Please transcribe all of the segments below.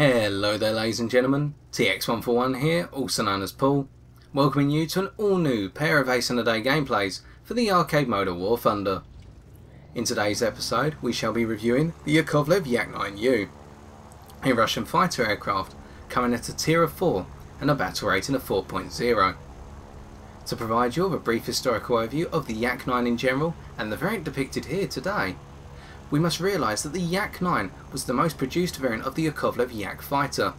Hello there ladies and gentlemen, TX141 here, also known as Paul, welcoming you to an all new pair of Ace in a Day gameplays for the arcade mode of War Thunder. In today's episode we shall be reviewing the Yakovlev Yak-9U, a Russian fighter aircraft coming at a tier of 4 and a battle rating of 4.0. To provide you with a brief historical overview of the Yak-9 in general and the variant depicted here today, we must realise that the Yak-9 was the most produced variant of the Yakovlev Yak fighter,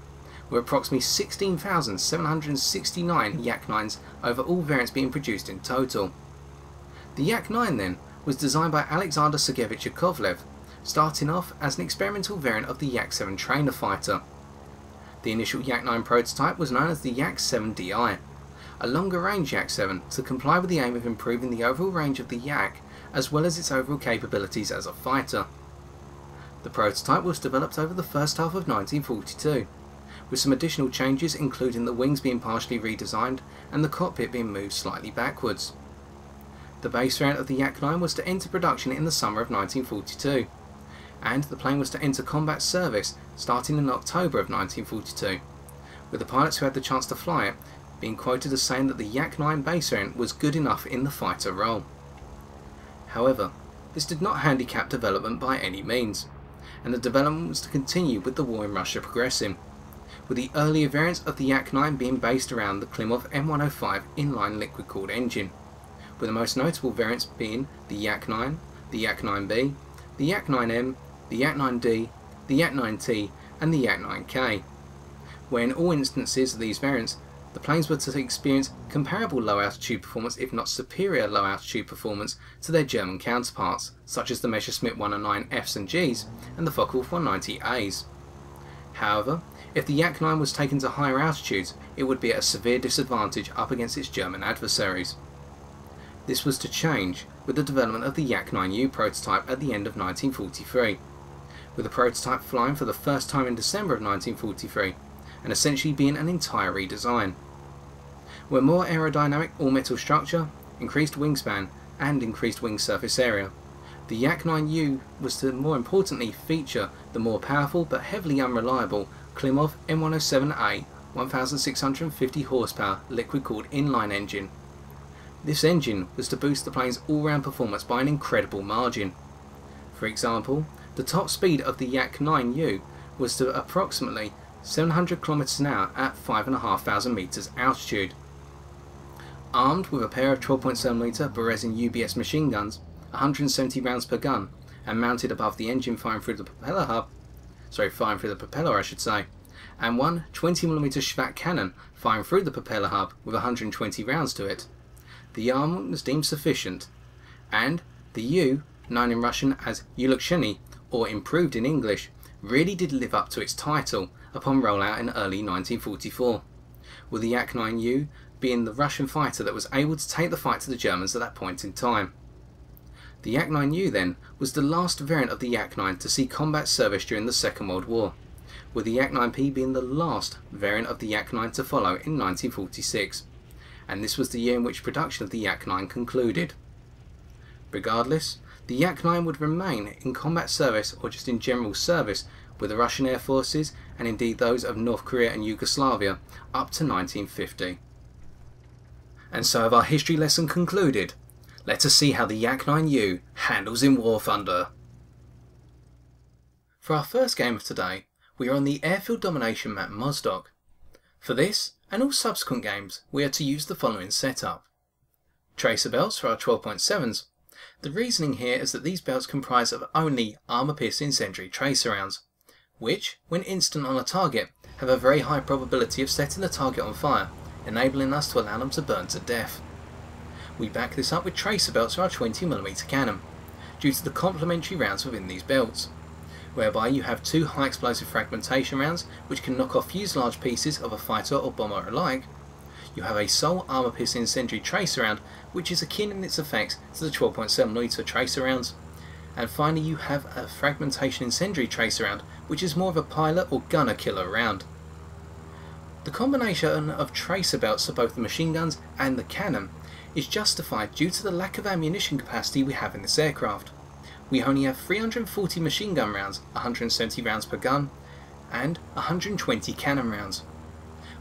with approximately 16,769 Yak-9s over all variants being produced in total. The Yak-9 then was designed by Alexander Sergeyevich Yakovlev, starting off as an experimental variant of the Yak-7 trainer fighter. The initial Yak-9 prototype was known as the Yak-7DI, a longer range Yak-7 to comply with the aim of improving the overall range of the Yak as well as its overall capabilities as a fighter. The prototype was developed over the first half of 1942, with some additional changes including the wings being partially redesigned and the cockpit being moved slightly backwards. The base variant of the Yak-9 was to enter production in the summer of 1942, and the plane was to enter combat service starting in October of 1942, with the pilots who had the chance to fly it being quoted as saying that the Yak-9 base variant was good enough in the fighter role. However, this did not handicap development by any means, and the development was to continue with the war in Russia progressing, with the earlier variants of the Yak-9 being based around the Klimov M105 inline liquid-cooled engine, with the most notable variants being the Yak-9, the Yak-9B, the Yak-9M, the Yak-9D, the Yak-9T and the Yak-9K, where in all instances of these variants the planes were to experience comparable low altitude performance if not superior low altitude performance to their German counterparts, such as the Messerschmitt 109Fs and Gs and the Focke-Wulf 190As. However, if the Yak-9 was taken to higher altitudes, it would be at a severe disadvantage up against its German adversaries. This was to change with the development of the Yak-9U prototype at the end of 1943, with the prototype flying for the first time in December of 1943 and essentially being an entire redesign, where more aerodynamic all-metal structure, increased wingspan and increased wing surface area. The Yak-9U was to more importantly feature the more powerful but heavily unreliable Klimov M107A 1650 horsepower liquid-cooled inline engine. This engine was to boost the plane's all-round performance by an incredible margin. For example, the top speed of the Yak-9U was to approximately 700 km an hour at 5,500 meters altitude. Armed with a pair of 12.7mm Berezin UBS machine guns, 170 rounds per gun, and mounted above the engine firing through the propeller and one 20mm Schwatt cannon firing through the propeller hub with 120 rounds to it. The armament was deemed sufficient, and the U, known in Russian as Uluksheny, or improved in English, really did live up to its title upon rollout in early 1944, with the Yak-9U being the Russian fighter that was able to take the fight to the Germans at that point in time. The Yak-9U then was the last variant of the Yak-9 to see combat service during the Second World War, with the Yak-9P being the last variant of the Yak-9 to follow in 1946, and this was the year in which production of the Yak-9 concluded. Regardless, the Yak-9 would remain in combat service or just in general service with the Russian Air Forces and indeed those of North Korea and Yugoslavia up to 1950. And so have our history lesson concluded. Let us see how the Yak-9U handles in War Thunder. For our first game of today, we are on the airfield domination map Mozdok. For this and all subsequent games, we are to use the following setup. Tracer belts for our 12.7s. The reasoning here is that these belts comprise of only armour-piercing incendiary tracer rounds, which, when instant on a target, have a very high probability of setting the target on fire, enabling us to allow them to burn to death. We back this up with tracer belts for our 20mm cannon, due to the complementary rounds within these belts, whereby you have two high explosive fragmentation rounds which can knock off fuselage pieces of a fighter or bomber alike. You have a sole armour-piercing incendiary tracer round which is akin in its effects to the 12.7mm tracer rounds. And finally you have a fragmentation incendiary tracer round which is more of a pilot or gunner killer round. The combination of tracer belts for both the machine guns and the cannon is justified due to the lack of ammunition capacity we have in this aircraft. We only have 340 machine gun rounds, 170 rounds per gun, and 120 cannon rounds.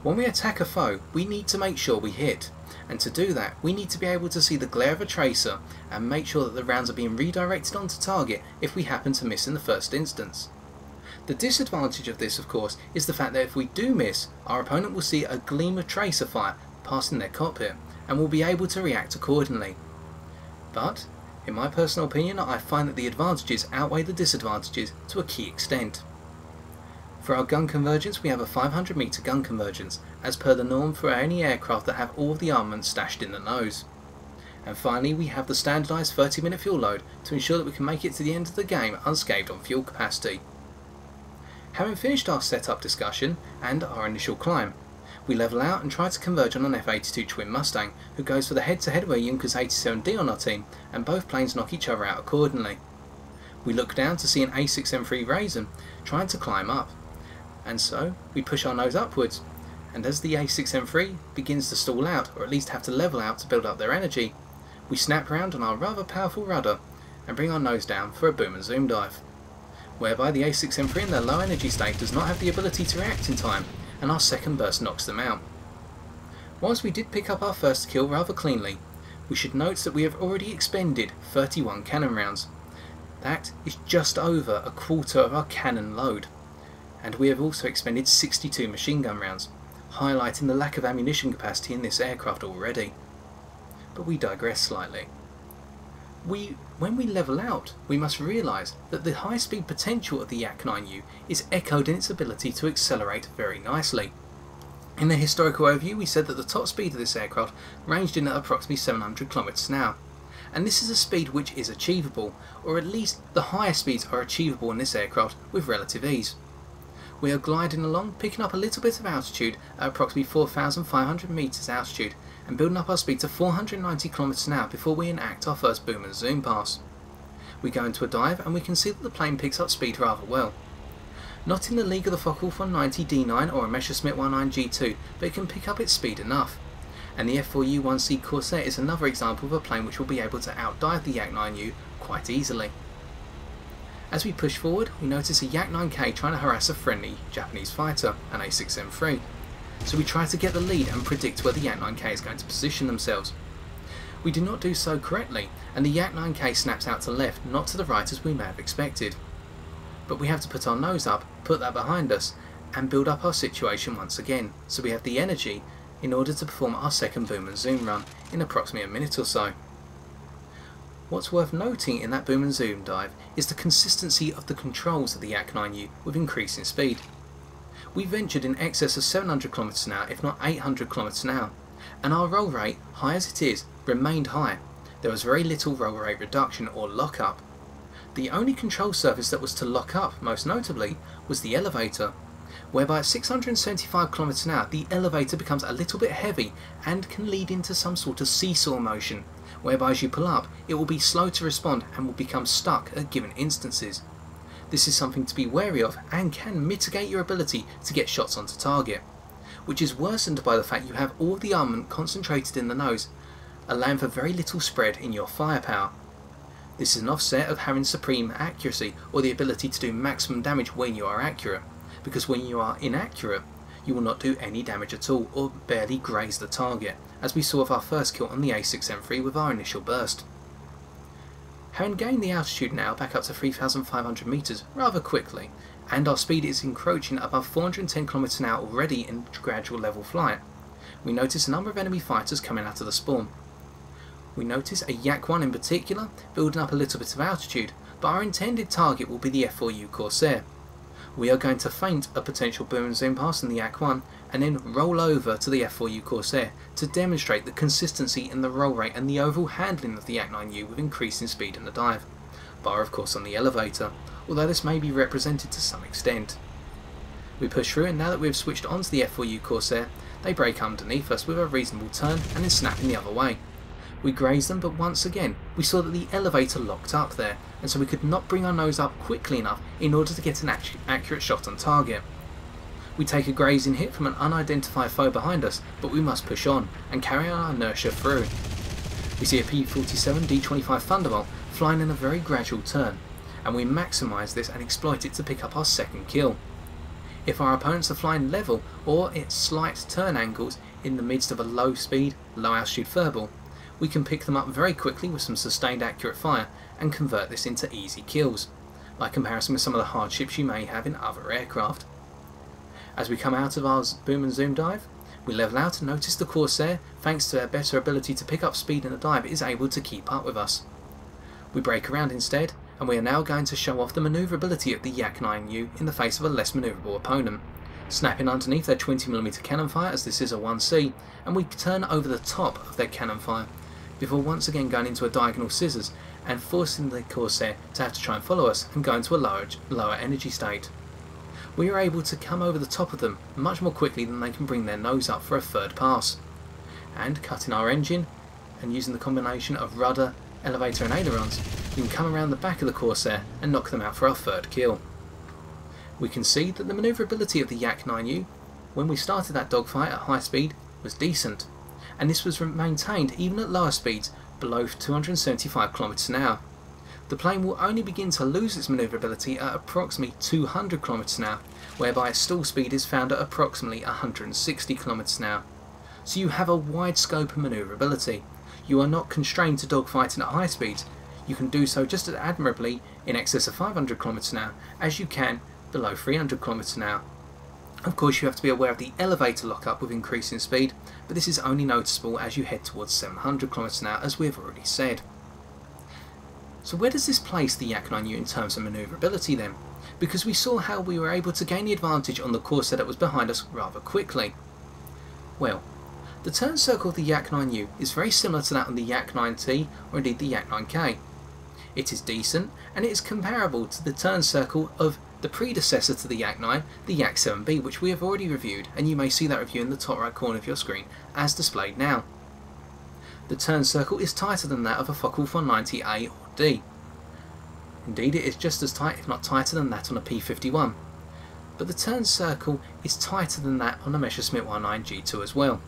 When we attack a foe, we need to make sure we hit, and to do that we need to be able to see the glare of a tracer and make sure that the rounds are being redirected onto target if we happen to miss in the first instance. The disadvantage of this, of course, is the fact that if we do miss, our opponent will see a gleam of tracer fire passing their cockpit and will be able to react accordingly. But, in my personal opinion, I find that the advantages outweigh the disadvantages to a key extent. For our gun convergence, we have a 500 metre gun convergence, as per the norm for any aircraft that have all of the armament stashed in the nose. And finally, we have the standardised 30-minute fuel load to ensure that we can make it to the end of the game unscathed on fuel capacity. Having finished our setup discussion and our initial climb, we level out and try to converge on an F-82 twin Mustang, who goes for the head-to-head with a Junkers 87D on our team, and both planes knock each other out accordingly. We look down to see an A6M3 Raisin trying to climb up, and so we push our nose upwards, and as the A6M3 begins to stall out, or at least have to level out to build up their energy, we snap round on our rather powerful rudder and bring our nose down for a boom and zoom dive, whereby the A6M3 in their low energy state does not have the ability to react in time, and our second burst knocks them out. Whilst we did pick up our first kill rather cleanly, we should note that we have already expended 31 cannon rounds. That is just over a quarter of our cannon load, and we have also expended 62 machine gun rounds, highlighting the lack of ammunition capacity in this aircraft already. But we digress slightly. When we level out, we must realise that the high speed potential of the Yak-9U is echoed in its ability to accelerate very nicely. In the historical overview, we said that the top speed of this aircraft ranged in at approximately 700 km an hour, and this is a speed which is achievable, or at least the higher speeds are achievable in this aircraft with relative ease. We are gliding along, picking up a little bit of altitude at approximately 4,500 metres altitude, and building up our speed to 490 km an hour before we enact our first boom and zoom pass. We go into a dive and we can see that the plane picks up speed rather well. Not in the league of the Focke-Wulf 190 D9 or a Messerschmitt 19 G2, but it can pick up its speed enough. And the F4U 1C Corsair is another example of a plane which will be able to outdive the Yak-9U quite easily. As we push forward, we notice a Yak-9K trying to harass a friendly Japanese fighter, an A6M3. So we try to get the lead and predict where the Yak-9K is going to position themselves. We do not do so correctly, and the Yak-9K snaps out to left, not to the right as we may have expected. But we have to put our nose up, put that behind us, and build up our situation once again, so we have the energy in order to perform our second boom and zoom run in approximately a minute or so. What's worth noting in that boom and zoom dive is the consistency of the controls of the Yak-9U with increasing speed. We ventured in excess of 700 km an hour, if not 800 km an hour, and our roll rate, high as it is, remained high. There was very little roll rate reduction or lock up. The only control surface that was to lock up, most notably, was the elevator, whereby at 675 km an hour the elevator becomes a little bit heavy and can lead into some sort of seesaw motion, whereby as you pull up it will be slow to respond and will become stuck at given instances. This is something to be wary of and can mitigate your ability to get shots onto target, which is worsened by the fact you have all the armament concentrated in the nose, allowing for very little spread in your firepower. This is an offset of having supreme accuracy, or the ability to do maximum damage when you are accurate, because when you are inaccurate you will not do any damage at all or barely graze the target, as we saw with our first kill on the A6M3 with our initial burst. Having gained the altitude now back up to 3,500 metres rather quickly, and our speed is encroaching above 410 km an hour already in gradual level flight, we notice a number of enemy fighters coming out of the spawn. We notice a Yak-1 in particular building up a little bit of altitude, but our intended target will be the F4U Corsair. We are going to feint a potential boom and zoom pass in the Yak-1 and then roll over to the F4U Corsair to demonstrate the consistency in the roll rate and the overall handling of the Yak-9U with increasing speed in the dive, bar of course on the elevator, although this may be represented to some extent. We push through, and now that we have switched onto the F4U Corsair, they brake underneath us with a reasonable turn and then snapping the other way. We grazed them, but once again we saw that the elevator locked up there, and so we could not bring our nose up quickly enough in order to get an accurate shot on target. We take a grazing hit from an unidentified foe behind us, but we must push on and carry our inertia through. We see a P-47 D-25 Thunderbolt flying in a very gradual turn, and we maximise this and exploit it to pick up our second kill. If our opponents are flying level or at slight turn angles in the midst of a low speed, low altitude furball, we can pick them up very quickly with some sustained accurate fire and convert this into easy kills, by comparison with some of the hardships you may have in other aircraft. As we come out of our boom and zoom dive, we level out and notice the Corsair, thanks to their better ability to pick up speed in a dive, is able to keep up with us. We break around instead, and we are now going to show off the manoeuvrability of the Yak-9U in the face of a less manoeuvrable opponent. Snapping underneath their 20mm cannon fire, as this is a 1C, and we turn over the top of their cannon fire, before once again going into a diagonal scissors and forcing the Corsair to have to try and follow us and go into a lower energy state. We are able to come over the top of them much more quickly than they can bring their nose up for a third pass. And cutting our engine and using the combination of rudder, elevator and ailerons, we can come around the back of the Corsair and knock them out for our third kill. We can see that the manoeuvrability of the Yak-9U, when we started that dogfight at high speed, was decent, and this was maintained even at lower speeds below 275 km/h. The plane will only begin to lose its manoeuvrability at approximately 200 km/h, whereby its stall speed is found at approximately 160 km/h. So you have a wide scope of manoeuvrability. You are not constrained to dogfighting at high speeds. You can do so just as admirably in excess of 500 km/h as you can below 300 km/h. Of course, you have to be aware of the elevator lockup with increasing speed, but this is only noticeable as you head towards 700 km/h, as we have already said. So where does this place the Yak-9U in terms of manoeuvrability then? Because we saw how we were able to gain the advantage on the Corsair that was behind us rather quickly. Well, the turn circle of the Yak-9U is very similar to that on the Yak-9T or indeed the Yak-9K. It is decent, and it is comparable to the turn circle of the predecessor to the Yak-9, the Yak-7B, which we have already reviewed, and you may see that review in the top right corner of your screen as displayed now. The turn circle is tighter than that of a Focke-Wulf 190A or D. Indeed, it is just as tight, if not tighter than that on a P-51. But the turn circle is tighter than that on a Messerschmitt 19G2 as well.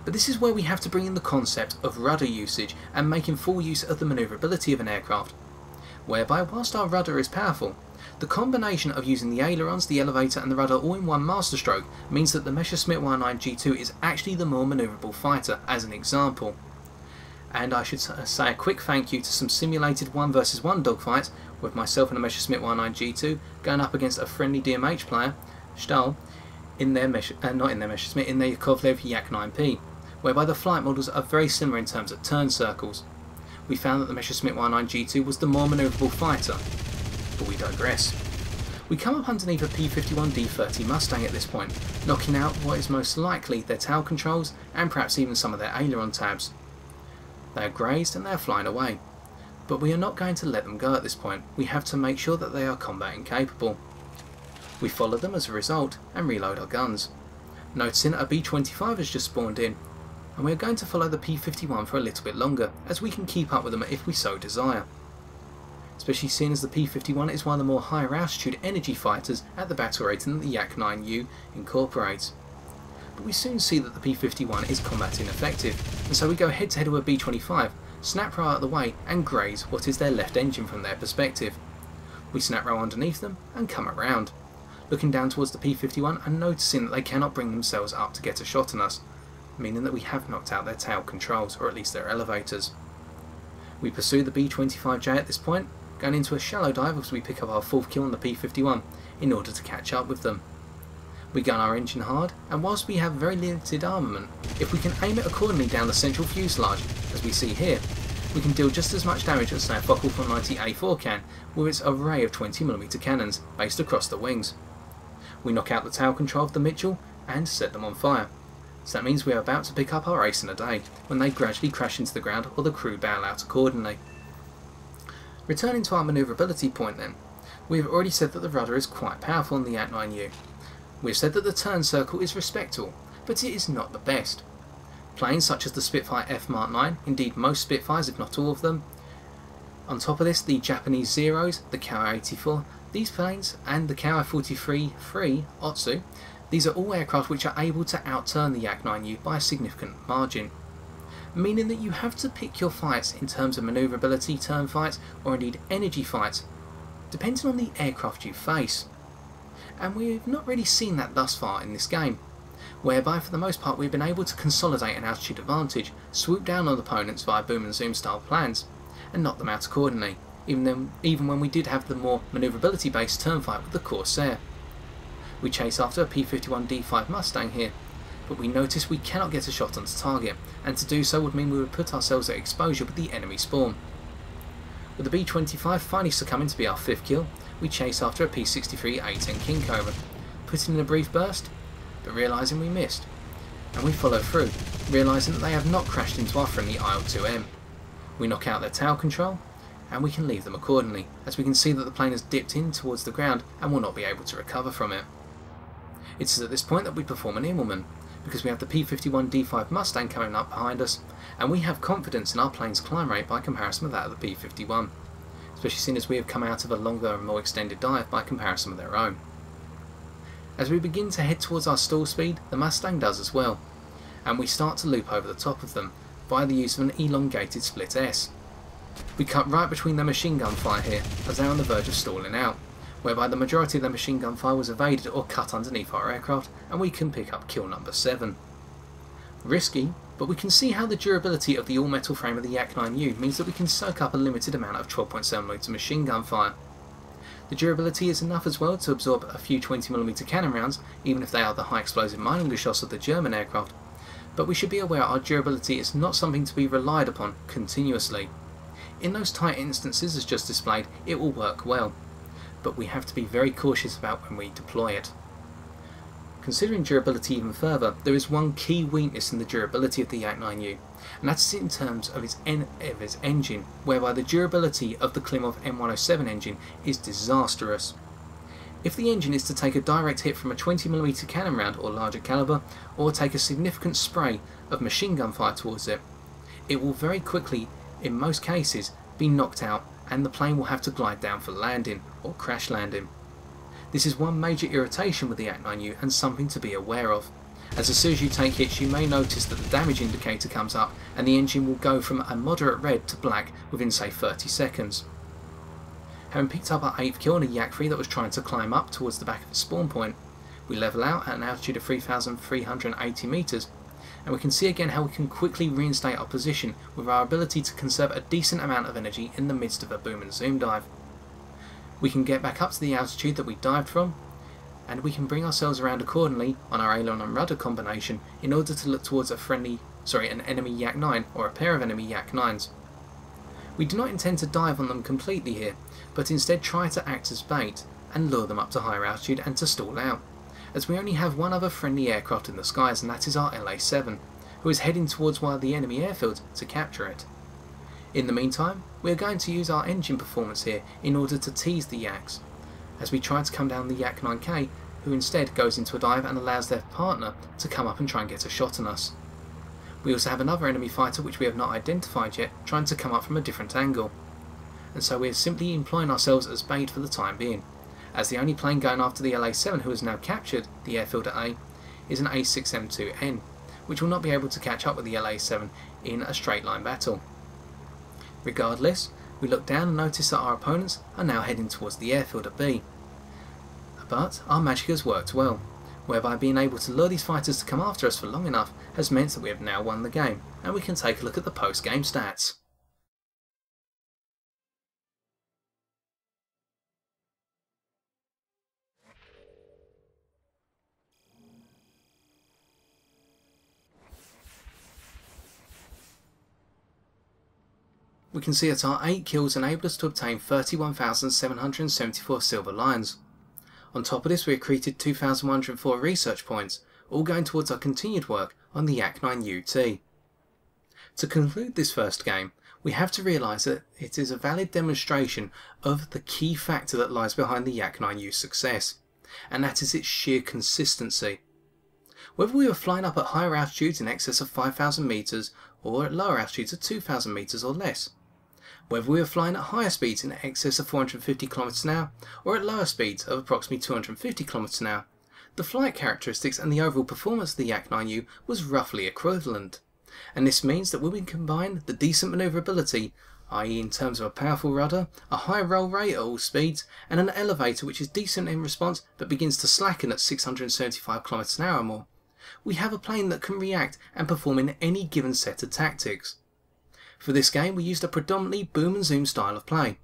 But this is where we have to bring in the concept of rudder usage and making full use of the manoeuvrability of an aircraft, whereby whilst our rudder is powerful, the combination of using the ailerons, the elevator and the rudder all in one masterstroke means that the Messerschmitt 19G2 is actually the more manoeuvrable fighter, as an example. And I should say a quick thank you to some simulated 1 vs 1 dogfights with myself and a Messerschmitt 19G2 going up against a friendly DMH player, Stahl, in their Messerschmitt, in their Yakovlev Yak-9P, whereby the flight models are very similar in terms of turn circles. We found that the Messerschmitt 19G2 was the more manoeuvrable fighter, but we digress. We come up underneath a P-51 D30 Mustang at this point, knocking out what is most likely their tail controls and perhaps even some of their aileron tabs. They are grazed and they are flying away, but we are not going to let them go at this point. We have to make sure that they are combat incapable. We follow them as a result and reload our guns, noticing a B-25 has just spawned in, and we are going to follow the P-51 for a little bit longer, as we can keep up with them if we so desire. Especially seeing as the P-51 is one of the more higher altitude energy fighters at the battle rating that the Yak-9U incorporates. But we soon see that the P-51 is combat ineffective, and so we go head to head with a B-25, snap row out of the way and graze what is their left engine from their perspective. We snap row underneath them and come around, looking down towards the P-51 and noticing that they cannot bring themselves up to get a shot on us, meaning that we have knocked out their tail controls, or at least their elevators. We pursue the B-25J at this point, going into a shallow dive as we pick up our 4th kill on the P-51 in order to catch up with them. We gun our engine hard, and whilst we have very limited armament, if we can aim it accordingly down the central fuselage, as we see here, we can deal just as much damage as say a Focke-Wulf 190A4 can with its array of 20mm cannons based across the wings. We knock out the tail control of the Mitchell and set them on fire. So that means we are about to pick up our ace in a day, when they gradually crash into the ground or the crew bail out accordingly. Returning to our manoeuvrability point then, we have already said that the rudder is quite powerful on the Yak-9U. We have said that the turn circle is respectable, but it is not the best. Planes such as the Spitfire F Mark 9, indeed most Spitfires if not all of them, on top of this the Japanese Zeros, the KI-84, these planes and the KI-43-3 Otsu, these are all aircraft which are able to outturn the Yak-9U by a significant margin, meaning that you have to pick your fights in terms of manoeuvrability turn fights or indeed energy fights, depending on the aircraft you face. and we've not really seen that thus far in this game, whereby for the most part we've been able to consolidate an altitude advantage, swoop down on opponents via boom and zoom style plans, and knock them out accordingly, even when we did have the more manoeuvrability based turn fight with the Corsair. We chase after a P-51 D5 Mustang here, but we notice we cannot get a shot onto target, and to do so would mean we would put ourselves at exposure with the enemy spawn. With the B-25 finally succumbing to be our 5th kill, we chase after a P-63 A-10 King Cobra, putting in a brief burst, but realising we missed, and we follow through, realising that they have not crashed into our friendly IL-2M. We knock out their tail control, and we can leave them accordingly, as we can see that the plane has dipped in towards the ground and will not be able to recover from it. It is at this point that we perform an Immelmann, because we have the P-51 D5 Mustang coming up behind us, and we have confidence in our plane's climb rate by comparison with that of the P-51, especially seeing as we have come out of a longer and more extended dive by comparison with their own. As we begin to head towards our stall speed, the Mustang does as well, and we start to loop over the top of them via the use of an elongated split S. We cut right between their machine gun fire here, as they are on the verge of stalling out, whereby the majority of their machine gun fire was evaded or cut underneath our aircraft, and we can pick up kill number 7. Risky, but we can see how the durability of the all-metal frame of the Yak-9U means that we can soak up a limited amount of 12.7mm machine gun fire. The durability is enough as well to absorb a few 20mm cannon rounds, even if they are the high explosive Meinungsgeschosse of the German aircraft, but we should be aware our durability is not something to be relied upon continuously. In those tight instances as just displayed, it will work well, but we have to be very cautious about when we deploy it. Considering durability even further, there is one key weakness in the durability of the Yak-9U, and that is in terms of its engine, whereby the durability of the Klimov M107 engine is disastrous. If the engine is to take a direct hit from a 20mm cannon round or larger caliber, or take a significant spray of machine gun fire towards it, it will very quickly, in most cases, be knocked out, and the plane will have to glide down for landing or crash landing. This is one major irritation with the Yak-9U and something to be aware of, as soon as you take hits you may notice that the damage indicator comes up and the engine will go from a moderate red to black within say 30 seconds. Having picked up our 8th kill on a Yak-3 that was trying to climb up towards the back of its spawn point, we level out at an altitude of 3,380 metres, and we can see again how we can quickly reinstate our position with our ability to conserve a decent amount of energy in the midst of a boom and zoom dive. We can get back up to the altitude that we dived from, and we can bring ourselves around accordingly on our aileron and rudder combination in order to look towards an enemy Yak-9 or a pair of enemy Yak-9s. We do not intend to dive on them completely here, but instead try to act as bait and lure them up to higher altitude and to stall out, as we only have one other friendly aircraft in the skies, and that is our LA-7, who is heading towards one of the enemy airfields to capture it. In the meantime, we are going to use our engine performance here in order to tease the Yaks, as we try to come down the Yak-9K, who instead goes into a dive and allows their partner to come up and try and get a shot on us. We also have another enemy fighter which we have not identified yet, trying to come up from a different angle, and so we are simply employing ourselves as bait for the time being, as the only plane going after the LA-7 who has now captured the airfield at A is an A6M2N, which will not be able to catch up with the LA-7 in a straight line battle. Regardless, we look down and notice that our opponents are now heading towards the airfield at B. But our magic has worked well, whereby being able to lure these fighters to come after us for long enough has meant that we have now won the game, and we can take a look at the post-game stats. We can see that our 8 kills enabled us to obtain 31,774 silver lions. On top of this, we accreted 2,104 research points, all going towards our continued work on the Yak-9U. To conclude this first game, we have to realise that it is a valid demonstration of the key factor that lies behind the Yak-9U's success, and that is its sheer consistency. Whether we were flying up at higher altitudes in excess of 5,000 metres or at lower altitudes of 2,000 metres or less, whether we were flying at higher speeds in excess of 450 km an hour or at lower speeds of approximately 250 km an hour, the flight characteristics and the overall performance of the Yak-9U was roughly equivalent, and this means that when we combine the decent manoeuvrability i.e. in terms of a powerful rudder, a high roll rate at all speeds, and an elevator which is decent in response but begins to slacken at 675 km an hour or more, we have a plane that can react and perform in any given set of tactics. For this game we used a predominantly boom and zoom style of play,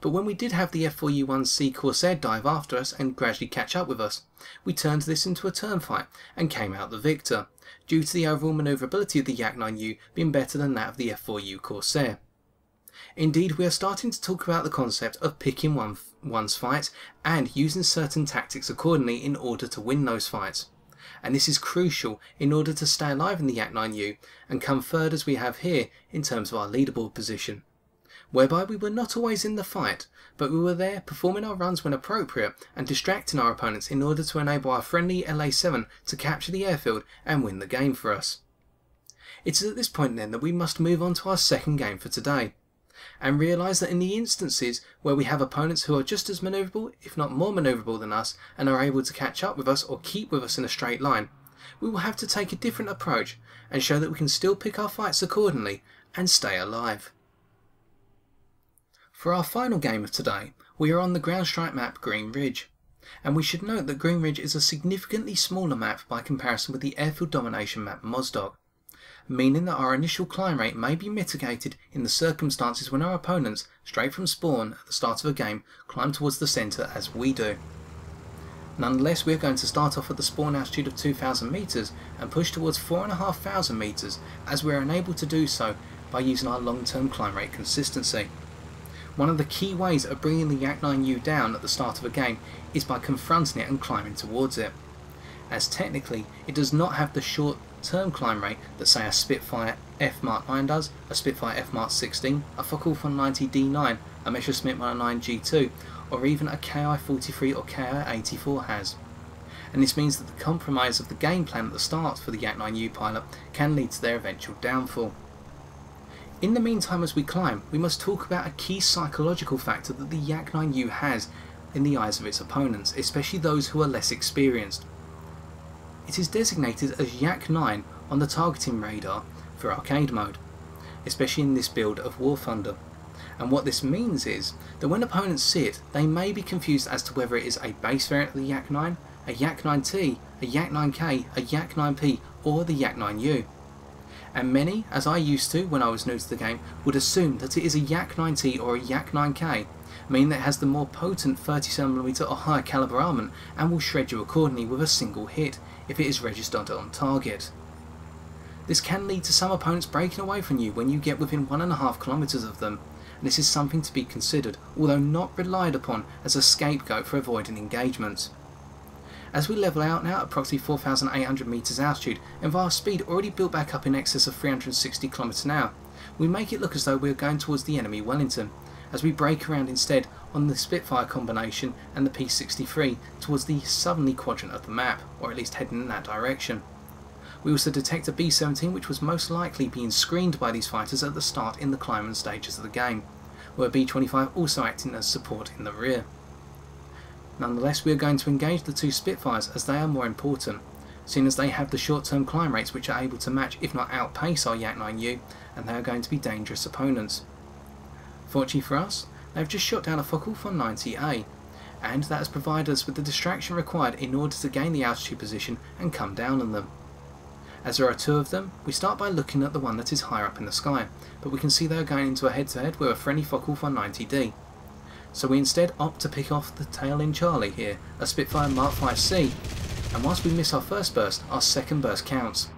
but when we did have the F4U-1C Corsair dive after us and gradually catch up with us, we turned this into a turn fight and came out the victor, due to the overall manoeuvrability of the Yak-9U being better than that of the F4U Corsair. Indeed, we are starting to talk about the concept of picking one's fights and using certain tactics accordingly in order to win those fights. And this is crucial in order to stay alive in the Yak-9U and come third as we have here in terms of our leaderboard position, whereby we were not always in the fight, but we were there performing our runs when appropriate and distracting our opponents in order to enable our friendly LA7 to capture the airfield and win the game for us. It is at this point then that we must move on to our second game for today, and realise that in the instances where we have opponents who are just as manoeuvrable, if not more manoeuvrable than us, and are able to catch up with us or keep with us in a straight line, we will have to take a different approach and show that we can still pick our fights accordingly and stay alive. For our final game of today, we are on the ground strike map Green Ridge, and we should note that Green Ridge is a significantly smaller map by comparison with the airfield domination map Mozdok, meaning that our initial climb rate may be mitigated in the circumstances when our opponents, straight from spawn at the start of a game, climb towards the centre as we do. Nonetheless, we are going to start off at the spawn altitude of 2,000 metres and push towards 4,500 metres, as we are enabled to do so by using our long-term climb rate consistency. One of the key ways of bringing the Yak-9U down at the start of a game is by confronting it and climbing towards it, as technically it does not have the short-term climb rate that say a Spitfire F Mark 9 does, a Spitfire F Mark 16, a Focke-Wulf 190 D9, a Messerschmitt 109 G2, or even a Ki-43 or Ki-84 has. And this means that the compromise of the game plan at the start for the Yak-9U pilot can lead to their eventual downfall. In the meantime, as we climb, we must talk about a key psychological factor that the Yak-9U has in the eyes of its opponents, especially those who are less experienced. It is designated as Yak-9 on the targeting radar for arcade mode, especially in this build of War Thunder. And what this means is that when opponents see it, they may be confused as to whether it is a base variant of the Yak-9, a Yak-9T, a Yak-9K, a Yak-9P, or the Yak-9U. And many, as I used to when I was new to the game, would assume that it is a Yak-9T or a Yak-9K, meaning that it has the more potent 37mm or higher caliber armament and will shred you accordingly with a single hit if it is registered on target. This can lead to some opponents breaking away from you when you get within 1.5 kilometers of them, and this is something to be considered, although not relied upon as a scapegoat for avoiding engagements. As we level out now at approximately 4,800 metres altitude and with our speed already built back up in excess of 360 km an hour, we make it look as though we are going towards the enemy Wellington, as we break around instead on the Spitfire combination and the P-63 towards the southerly quadrant of the map, or at least heading in that direction. We also detect a B-17 which was most likely being screened by these fighters at the start in the climbing stages of the game, with a B-25 also acting as support in the rear. Nonetheless, we are going to engage the two Spitfires as they are more important, seeing as they have the short-term climb rates which are able to match if not outpace our Yak-9U, and they are going to be dangerous opponents. Fortunately for us, they have just shot down a Focke-Wulf 190A, and that has provided us with the distraction required in order to gain the altitude position and come down on them. As there are two of them, we start by looking at the one that is higher up in the sky, but we can see they are going into a head-to-head with a friendly Focke-Wulf 190D. So we instead opt to pick off the tail in Charlie here, a Spitfire Mark 5C, and whilst we miss our first burst, our second burst counts.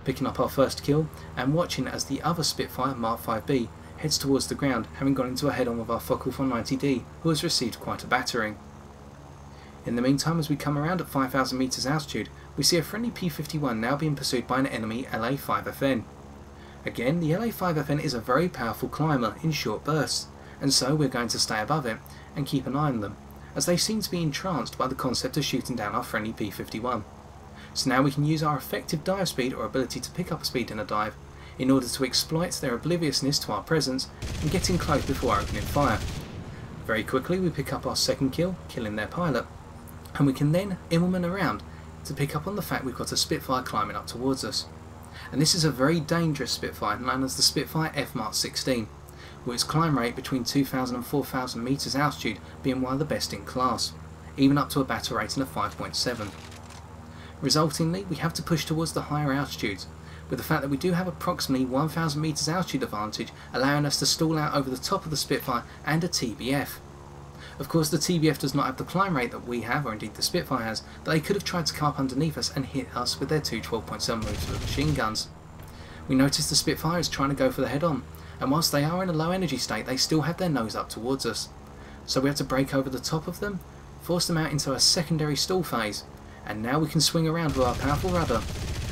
Picking up our first kill, and watching as the other Spitfire Mark 5B heads towards the ground, having gone into a head-on with our Focke-Wulf 190D, who has received quite a battering. In the meantime, as we come around at 5,000 metres altitude, we see a friendly P-51 now being pursued by an enemy LA-5FN. Again, the LA-5FN is a very powerful climber in short bursts, and so we're going to stay above it and keep an eye on them, as they seem to be entranced by the concept of shooting down our friendly P-51. So now we can use our effective dive speed or ability to pick up speed in a dive in order to exploit their obliviousness to our presence and get in close before opening fire. Very quickly we pick up our second kill, killing their pilot, and we can then Immelmann around to pick up on the fact we've got a Spitfire climbing up towards us. And this is a very dangerous Spitfire known as the Spitfire F Mark 16, with its climb rate between 2,000 and 4,000 metres altitude being one of the best in class, even up to a battle rating of 5.7. Resultingly, we have to push towards the higher altitudes, with the fact that we do have approximately 1,000 metres altitude advantage, allowing us to stall out over the top of the Spitfire and a TBF. Of course, the TBF does not have the climb rate that we have, or indeed the Spitfire has, but they could have tried to come up underneath us and hit us with their two 12.7mm machine guns. We notice the Spitfire is trying to go for the head-on, and whilst they are in a low energy state, they still have their nose up towards us. So we have to break over the top of them, force them out into a secondary stall phase, and now we can swing around with our powerful rudder,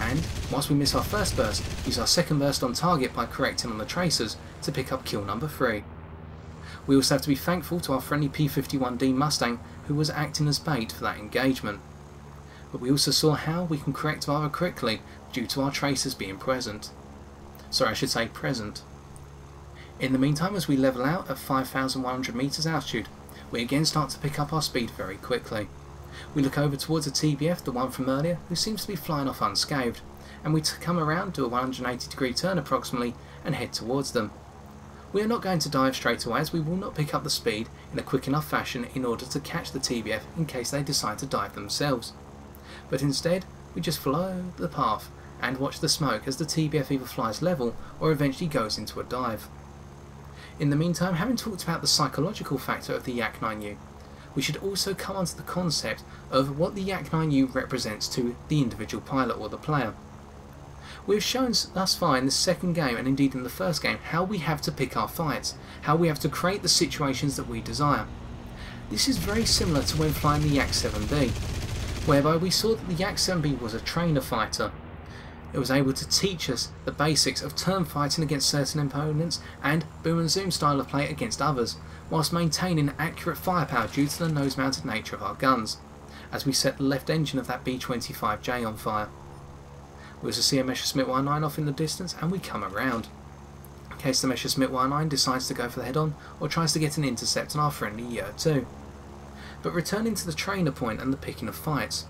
and, whilst we miss our first burst, use our second burst on target by correcting on the tracers to pick up kill number 3. We also have to be thankful to our friendly P-51D Mustang, who was acting as bait for that engagement. But we also saw how we can correct rather quickly due to our tracers being present. Sorry, I should say present. In the meantime, as we level out at 5,100 metres altitude, we again start to pick up our speed very quickly. We look over towards a TBF, the one from earlier, who seems to be flying off unscathed, and we come around, do a 180-degree turn approximately, and head towards them. We are not going to dive straight away, as we will not pick up the speed in a quick enough fashion in order to catch the TBF in case they decide to dive themselves. But instead, we just follow the path and watch the smoke as the TBF either flies level or eventually goes into a dive. In the meantime, having talked about the psychological factor of the Yak-9U, we should also come onto the concept of what the Yak-9U represents to the individual pilot or the player. We have shown thus far in the second game, and indeed in the first game, how we have to pick our fights, how we have to create the situations that we desire. This is very similar to when flying the Yak-7B, whereby we saw that the Yak-7B was a trainer fighter. It was able to teach us the basics of turn fighting against certain opponents and boom and zoom style of play against others, whilst maintaining accurate firepower due to the nose-mounted nature of our guns, as we set the left engine of that B-25J on fire. We also see a Messerschmitt 109 off in the distance, and we come around, in case the Messerschmitt 109 decides to go for the head-on or tries to get an intercept on our friendly Yak-2. But returning to the trainer point and the picking of fights.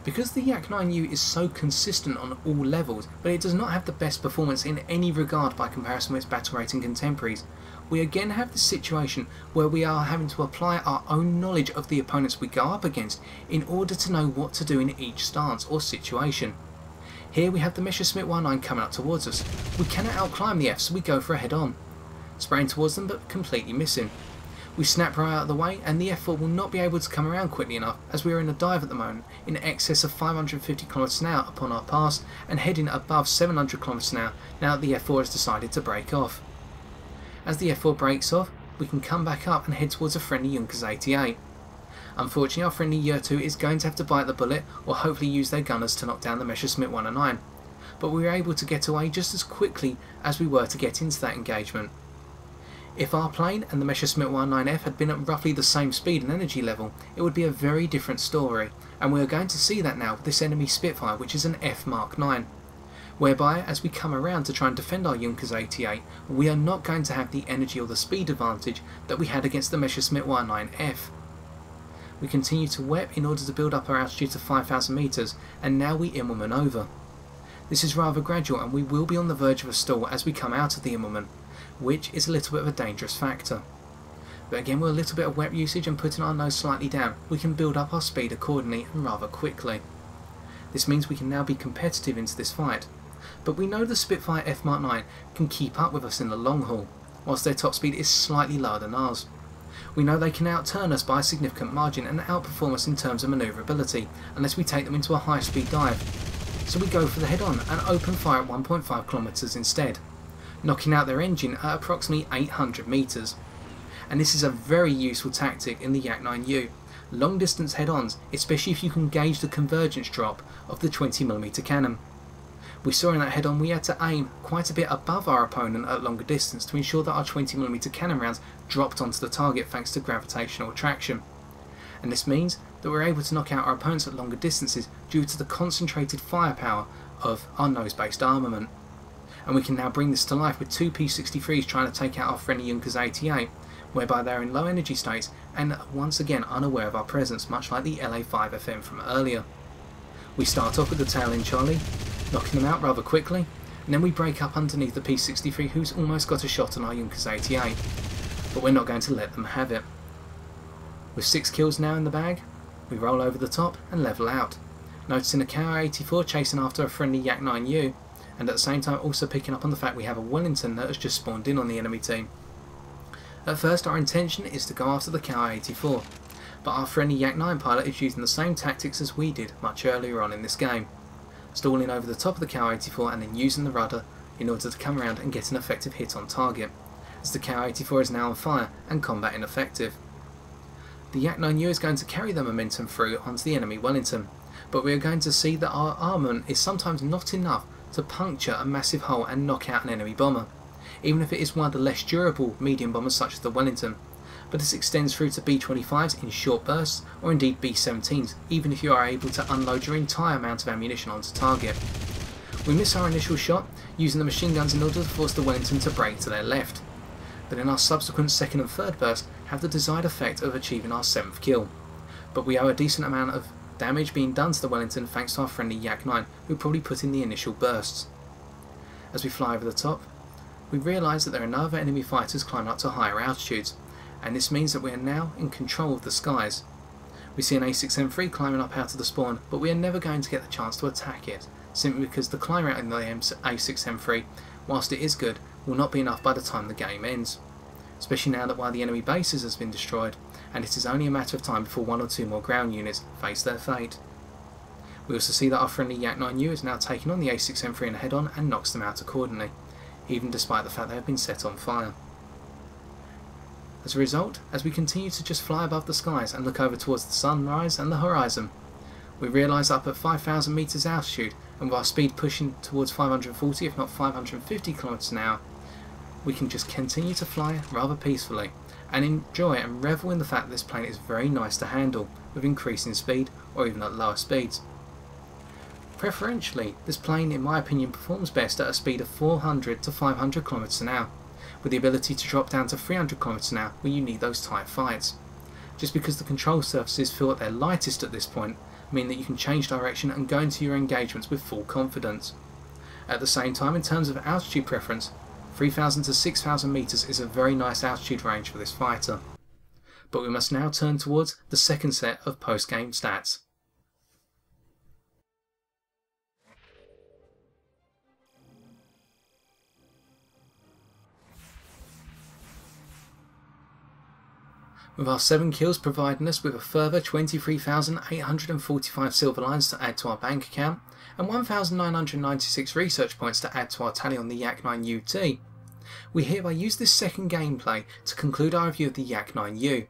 Because the Yak-9U is so consistent on all levels, but it does not have the best performance in any regard by comparison with its battle rating contemporaries, we again have this situation where we are having to apply our own knowledge of the opponents we go up against in order to know what to do in each stance or situation. Here we have the Messerschmitt 109 coming up towards us. We cannot outclimb the F, so we go for a head-on, spraying towards them but completely missing. We snap right out of the way, and the F4 will not be able to come around quickly enough, as we are in a dive at the moment in excess of 550 km an hour upon our pass and heading above 700 km an hour now that the F4 has decided to break off. As the F4 breaks off, we can come back up and head towards a friendly Junkers 88. Unfortunately, our friendly Yak-2 is going to have to bite the bullet or hopefully use their gunners to knock down the Messerschmitt 109, but we were able to get away just as quickly as we were to get into that engagement. If our plane and the Messerschmitt 109F had been at roughly the same speed and energy level, it would be a very different story, and we are going to see that now with this enemy Spitfire, which is an F Mark 9, whereby as we come around to try and defend our Junkers 88, we are not going to have the energy or the speed advantage that we had against the Messerschmitt 109F. We continue to web in order to build up our altitude to 5,000 metres, and now we Immelmann over. This is rather gradual, and we will be on the verge of a stall as we come out of the Immelmann, which is a little bit of a dangerous factor. But again, with a little bit of web usage and putting our nose slightly down, we can build up our speed accordingly and rather quickly. This means we can now be competitive into this fight, but we know the Spitfire F Mark 9 can keep up with us in the long haul, whilst their top speed is slightly lower than ours. We know they can outturn us by a significant margin and outperform us in terms of manoeuvrability, unless we take them into a high speed dive. So we go for the head-on and open fire at 1.5 km instead, knocking out their engine at approximately 800 metres. And this is a very useful tactic in the Yak-9U, long distance head-ons, especially if you can gauge the convergence drop of the 20mm cannon. We saw in that head-on we had to aim quite a bit above our opponent at longer distance to ensure that our 20mm cannon rounds dropped onto the target thanks to gravitational attraction. And this means that we're able to knock out our opponents at longer distances due to the concentrated firepower of our nose-based armament. And we can now bring this to life with two P-63s trying to take out our friendly Junkers 88, whereby they're in low energy states and once again unaware of our presence, much like the LA-5FM from earlier. We start off with the tail end Charlie, knocking them out rather quickly, and then we break up underneath the P-63 who's almost got a shot on our Junkers 88, but we're not going to let them have it. With 6 kills now in the bag, we roll over the top and level out, noticing a KI-84 chasing after a friendly Yak-9U, and at the same time also picking up on the fact we have a Wellington that has just spawned in on the enemy team. At first our intention is to go after the KI-84, but our friendly Yak-9 pilot is using the same tactics as we did much earlier on in this game, stalling over the top of the KI-84 and then using the rudder in order to come around and get an effective hit on target, as the KI-84 is now on fire and combat ineffective. The Yak-9U is going to carry the momentum through onto the enemy Wellington, but we are going to see that our armament is sometimes not enough to puncture a massive hole and knock out an enemy bomber, even if it is one of the less durable medium bombers such as the Wellington, but this extends through to B-25s in short bursts or indeed B-17s, even if you are able to unload your entire amount of ammunition onto target. We miss our initial shot using the machine guns in order to force the Wellington to brake to their left, but in our subsequent second and third burst have the desired effect of achieving our 7th kill, but we owe a decent amount of damage being done to the Wellington thanks to our friendly Yak-9 who probably put in the initial bursts. As we fly over the top, we realise that there are no other enemy fighters climbing up to higher altitudes, and this means that we are now in control of the skies. We see an A6M3 climbing up out of the spawn, but we are never going to get the chance to attack it, simply because the climb rate in the A6M3, whilst it is good, will not be enough by the time the game ends, especially now that one of the enemy bases has been destroyed, and it is only a matter of time before 1 or 2 more ground units face their fate. We also see that our friendly Yak-9U is now taking on the A6M3 in a head-on and knocks them out accordingly, even despite the fact they have been set on fire. As a result, as we continue to just fly above the skies and look over towards the sunrise and the horizon, we realise up at 5,000 metres altitude, and with our speed pushing towards 540 if not 550 km an hour, we can just continue to fly rather peacefully and enjoy and revel in the fact that this plane is very nice to handle with increasing speed or even at lower speeds. Preferentially, this plane in my opinion performs best at a speed of 400 to 500 km an hour, with the ability to drop down to 300 km an hour when you need those tight fights. Just because the control surfaces feel at their lightest at this point mean that you can change direction and go into your engagements with full confidence. At the same time, in terms of altitude preference, 3,000 to 6,000 metres is a very nice altitude range for this fighter. But we must now turn towards the second set of post-game stats. With our 7 kills providing us with a further 23,845 silver lines to add to our bank account, and 1,996 research points to add to our tally on the Yak-9U, we hereby use this second gameplay to conclude our review of the Yak-9U,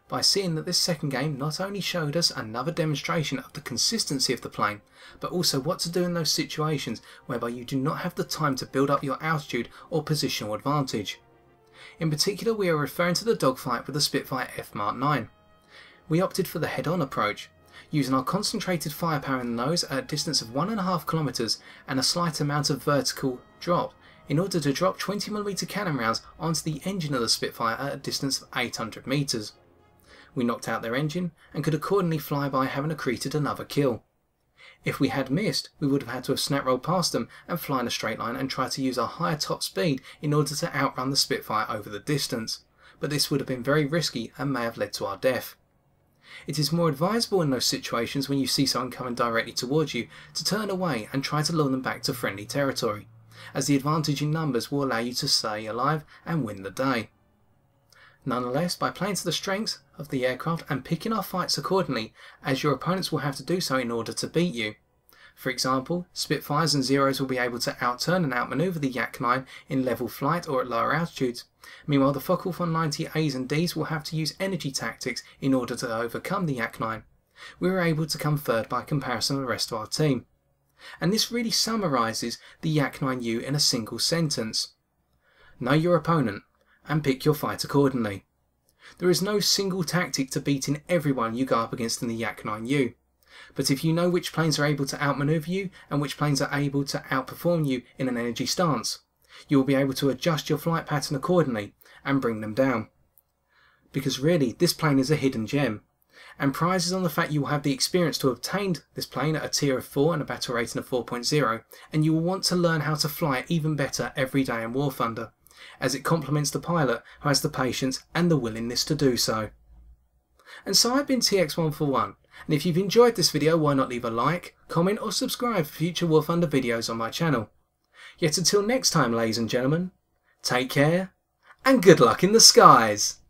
by seeing that this second game not only showed us another demonstration of the consistency of the plane, but also what to do in those situations whereby you do not have the time to build up your altitude or positional advantage. In particular, we are referring to the dogfight with the Spitfire F Mark 9. We opted for the head-on approach, using our concentrated firepower in the nose at a distance of 1.5 km and a slight amount of vertical drop in order to drop 20mm cannon rounds onto the engine of the Spitfire at a distance of 800 metres. We knocked out their engine and could accordingly fly by having accreted another kill. If we had missed, we would have had to have snap rolled past them and fly in a straight line and try to use our higher top speed in order to outrun the Spitfire over the distance, but this would have been very risky and may have led to our death. It is more advisable in those situations when you see someone coming directly towards you to turn away and try to lure them back to friendly territory, as the advantage in numbers will allow you to stay alive and win the day. Nonetheless, by playing to the strengths of the aircraft and picking our fights accordingly, as your opponents will have to do so in order to beat you. For example, Spitfires and Zeros will be able to outturn and outmaneuver the Yak-9 in level flight or at lower altitudes. Meanwhile, the Focke 190 A's and D's will have to use energy tactics in order to overcome the Yak-9. We were able to come third by comparison with the rest of our team. And this really summarises the Yak-9U in a single sentence. Know your opponent and pick your fight accordingly. There is no single tactic to beating everyone you go up against in the Yak-9U, but if you know which planes are able to outmaneuver you and which planes are able to outperform you in an energy stance, you will be able to adjust your flight pattern accordingly and bring them down. Because really, this plane is a hidden gem. and prizes on the fact you will have the experience to have obtained this plane at a tier of 4 and a battle rating of 4.0, and you will want to learn how to fly it even better every day in War Thunder, as it complements the pilot who has the patience and the willingness to do so. And so I've been TX141, and if you've enjoyed this video, why not leave a like, comment or subscribe for future War Thunder videos on my channel. Yet until next time, ladies and gentlemen, take care and good luck in the skies!